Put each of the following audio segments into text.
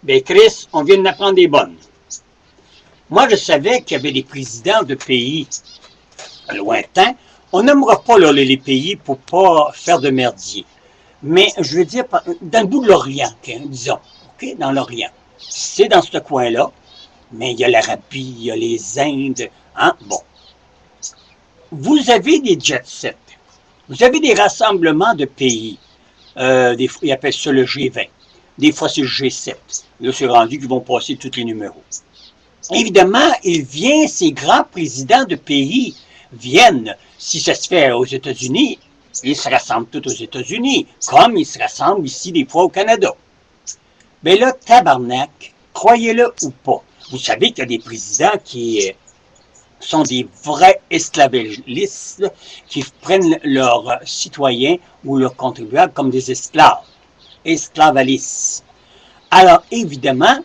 Ben Chris, on vient d'apprendre des bonnes. Moi, je savais qu'il y avait des présidents de pays lointains. On n'aimera pas là, les pays pour pas faire de merdier. Mais je veux dire, dans le bout de l'Orient, disons, ok, dans l'Orient. C'est dans ce coin-là, mais il y a l'Arabie, il y a les Indes, hein, bon. Vous avez des jet-sets. Vous avez des rassemblements de pays. Ils appellent ça le G20. Des fois, c'est le G7. Là, c'est rendu qu'ils vont passer tous les numéros. Évidemment, ces grands présidents de pays viennent, si ça se fait aux États-Unis, ils se rassemblent tous aux États-Unis, comme ils se rassemblent ici des fois au Canada. Mais là, tabarnak, croyez-le ou pas, vous savez qu'il y a des présidents qui sont des vrais esclavagistes, qui prennent leurs citoyens ou leurs contribuables comme des esclaves. Esclavalistes. Alors, évidemment,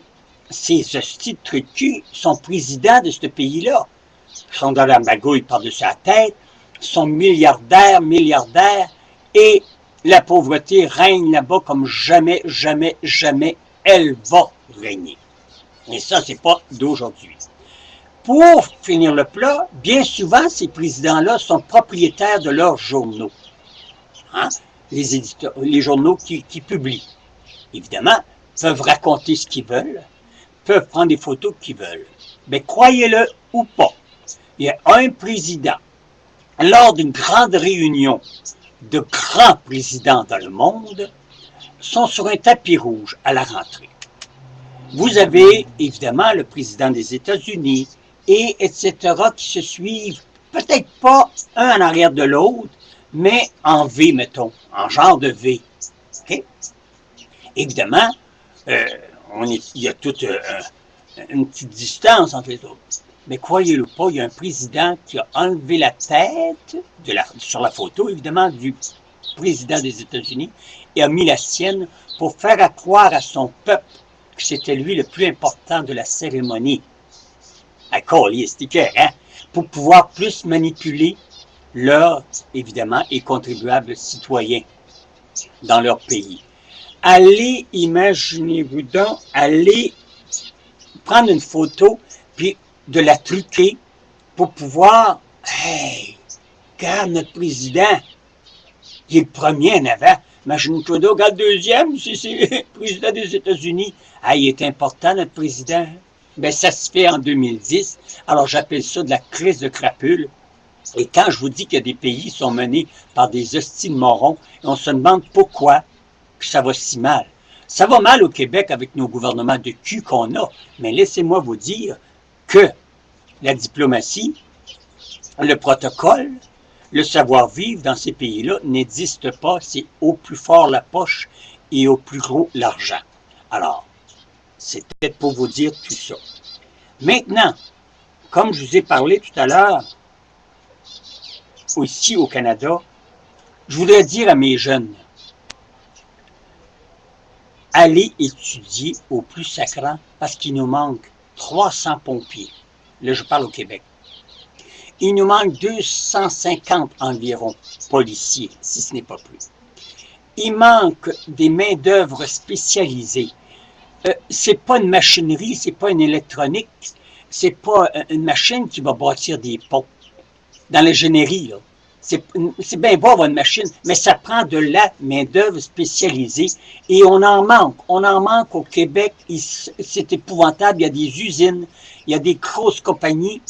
ces hosties de trucs sont présidents de ce pays-là. Ils sont dans la magouille par-dessus la tête, sont milliardaires, et la pauvreté règne là-bas comme jamais, jamais, jamais elle va régner. Et ça, c'est pas d'aujourd'hui. Pour finir le plat, bien souvent, ces présidents-là sont propriétaires de leurs journaux. Hein? Les journaux qui publient. Évidemment, peuvent raconter ce qu'ils veulent, peuvent prendre des photos qu'ils veulent. Mais croyez-le ou pas, il y a un président, lors d'une grande réunion de grands présidents dans le monde, sont sur un tapis rouge à la rentrée. Vous avez évidemment le président des États-Unis, et etc., qui se suivent, peut-être pas un en arrière de l'autre, mais en V, mettons, en genre de V. Okay? Évidemment, il y a toute une petite distance entre les autres. Mais croyez-le pas, il y a un président qui a enlevé la tête, sur la photo évidemment, du président des États-Unis, et a mis la sienne pour faire croire à son peuple que c'était lui le plus important de la cérémonie. À collier, c'était hein? Pour pouvoir plus manipuler leurs, évidemment, et contribuables citoyens dans leur pays. Allez, imaginez-vous donc, allez prendre une photo, puis de la truquer pour pouvoir, hey, regarde notre président, qui est le premier en avant. Imagine-toi donc, regarde le deuxième, c'est le président des États-Unis. Ah, il est important, notre président. Ben, ça se fait en 2010. Alors, j'appelle ça de la crise de crapule. Et quand je vous dis qu'il y a des pays qui sont menés par des hosties de morons, on se demande pourquoi ça va si mal. Ça va mal au Québec avec nos gouvernements de cul qu'on a, mais laissez-moi vous dire que la diplomatie, le protocole, le savoir-vivre dans ces pays-là n'existe pas. C'est au plus fort la poche et au plus gros l'argent. Alors, c'est peut-être pour vous dire tout ça. Maintenant, comme je vous ai parlé tout à l'heure, aussi au Canada, je voudrais dire à mes jeunes, allez étudier au plus sacrant parce qu'il nous manque 300 pompiers. Là, je parle au Québec. Il nous manque 250 environ policiers, si ce n'est pas plus. Il manque des main-d'œuvre spécialisées. C'est pas une machinerie, c'est pas une électronique, c'est pas une machine qui va bâtir des ponts. Dans l'ingénierie, là. C'est bien beau avoir une machine, mais ça prend de la main-d'œuvre spécialisée et on en manque. On en manque au Québec. C'est épouvantable. Il y a des usines, il y a des grosses compagnies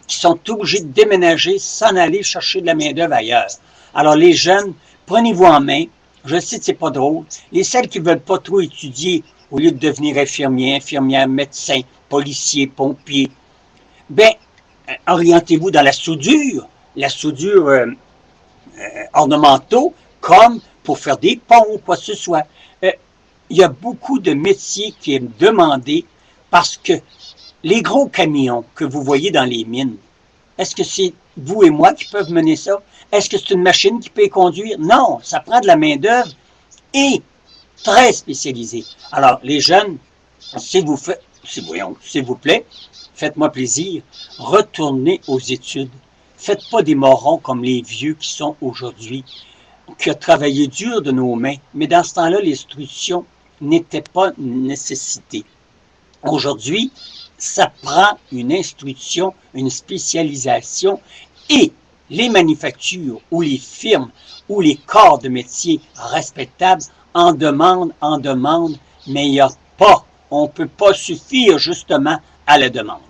qui sont obligées de déménager, s'en aller chercher de la main-d'œuvre ailleurs. Alors, les jeunes, prenez-vous en main. Je sais que c'est pas drôle. Les celles qui veulent pas trop étudier, au lieu de devenir infirmière, médecin, policier, pompier, ben, orientez-vous dans la soudure ornementaux, comme pour faire des ponts ou quoi que ce soit. Il y a beaucoup de métiers qui est demandé parce que les gros camions que vous voyez dans les mines, est-ce que c'est vous et moi qui peuvent mener ça? Est-ce que c'est une machine qui peut les conduire? Non, ça prend de la main-d'œuvre et très spécialisée. Alors, les jeunes, s'il vous plaît, faites-moi plaisir, retournez aux études. Faites pas des morons comme les vieux qui sont aujourd'hui, qui ont travaillé dur de nos mains. Mais dans ce temps-là, l'instruction n'était pas une nécessité. Aujourd'hui, ça prend une instruction, une spécialisation et les manufactures ou les firmes ou les corps de métier respectables en demandent, mais il n'y a pas, on ne peut pas suffire justement à la demande.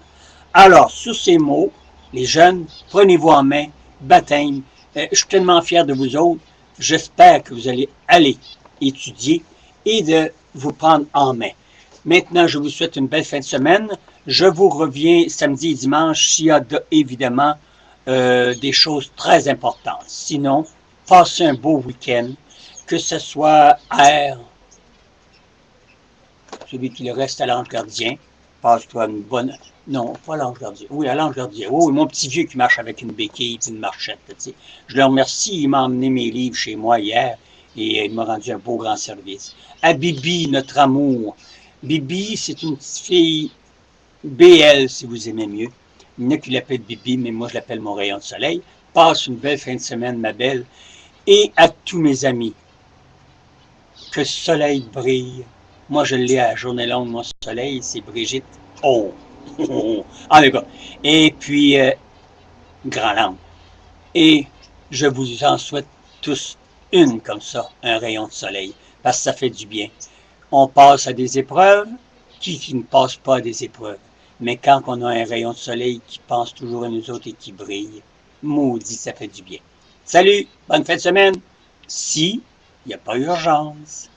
Alors, sur ces mots, les jeunes, prenez-vous en main, baptême, je suis tellement fier de vous autres, j'espère que vous allez aller étudier et de vous prendre en main. Maintenant, je vous souhaite une belle fin de semaine. Je vous reviens samedi et dimanche s'il y a évidemment des choses très importantes. Sinon, passez un beau week-end, que ce soit celui qui le reste à l'Ange Gardien. Passe-toi une bonne... Non, pas l'Ange Gardien. Oui, à l'Ange Gardien. Oui, mon petit vieux qui marche avec une béquille et une marchette. Tu sais. Je le remercie, il m'a emmené mes livres chez moi hier et il m'a rendu un beau grand service. À Bibi, notre amour. Bibi, c'est une petite fille BL, si vous aimez mieux. Il y en a qui l'appellent Bibi, mais moi je l'appelle mon rayon de soleil. Passe une belle fin de semaine, ma belle. Et à tous mes amis, que le soleil brille. Moi, je l'ai à la journée longue, mon soleil, c'est Brigitte. Oh! En tout cas. Et puis, grand langue. Et je vous en souhaite tous une comme ça, un rayon de soleil, parce que ça fait du bien. On passe à des épreuves, qui ne passe pas à des épreuves. Mais quand on a un rayon de soleil qui pense toujours à nous autres et qui brille, maudit, ça fait du bien. Salut, bonne fin de semaine, si il n'y a pas urgence.